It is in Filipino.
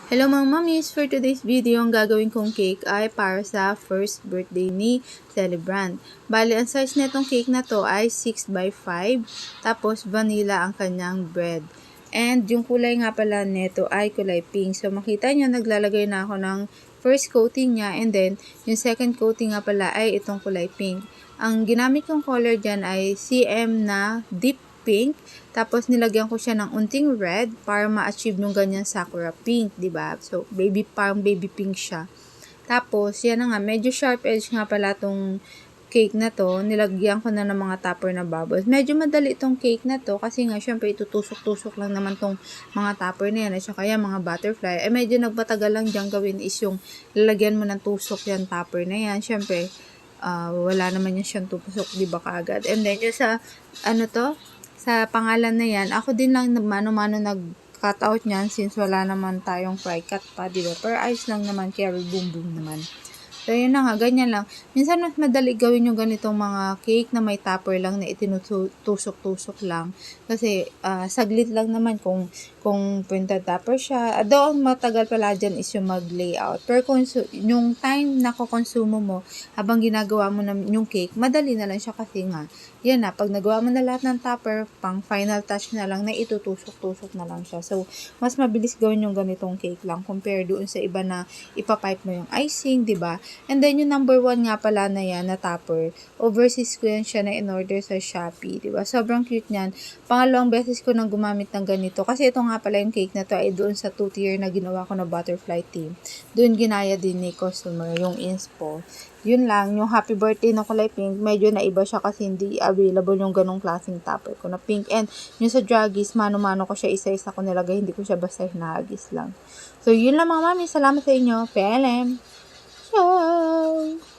Hello mga mommies! For today's video, ang gagawin kong cake ay para sa first birthday ni celebrant. Bali, ang size netong cake na to ay 6x5, tapos vanilla ang kanyang bread. And yung kulay nga pala neto ay kulay pink. So makita nyo, naglalagay na ako ng first coating niya, and then yung second coating nga pala ay itong kulay pink. Ang ginamit kong color dyan ay CM na deep pink, tapos nilagyan ko siya ng unting red para ma-achieve nung ganyan sakura pink, 'di ba? So parang baby pink siya. Tapos yan na nga, medyo sharp edge nga pala tong cake na to. Nilagyan ko na ng mga topper na bubbles. Medyo madali itong cake na to kasi nga syempre itutusok-tusok lang naman tong mga topper na yan at saka yan mga butterfly. Medyo nagbatagal lang dyan gawin is yung lalagyan mo ng tusok yan topper na yan. Syempre wala naman yan siyang tusok, di ba, kaagad. And then yung sa sa pangalan na yan, ako din lang mano-mano nag-cut out niyan since wala naman tayong fry cut pa, diba? Per ayos lang naman, kaya boom boom naman. So, yun na nga, ganyan lang. Minsan, mas madali gawin yung ganitong mga cake na may topper lang na itinutusok-tusok lang. Kasi, saglit lang naman kung printed topper siya. Doon, matagal pala dyan is yung mag-layout. Pero yung time na kukonsumo mo, habang ginagawa mo na yung cake, madali na lang siya kasi nga, yan na, pag nagawa mo na lahat ng topper, pang final touch na lang, na itutusok-tusok na lang siya. So, mas mabilis gawin yung ganitong cake lang compare doon sa iba na ipapipe mo yung icing, diba? And then, yung number 1 nga pala na yan, na topper, overseas ko yan siya na in-order sa Shopee, diba? Sobrang cute niyan. Pangalawang beses ko nang gumamit ng ganito. Kasi ito nga pala yung cake na to ay doon sa 2-tier na ginawa ko na butterfly theme. Doon ginaya din ni customer yung inspo. Yun lang, yung happy birthday na kulay pink, medyo naiba siya kasi hindi available yung ganong klaseng topper ko na pink. And yung sa Draggies, mano-mano ko siya, isa-isa ko nilagay, hindi ko siya basta hinahagis lang. So, yun lang mga mami. Salamat sa inyo. PLM! Ciao!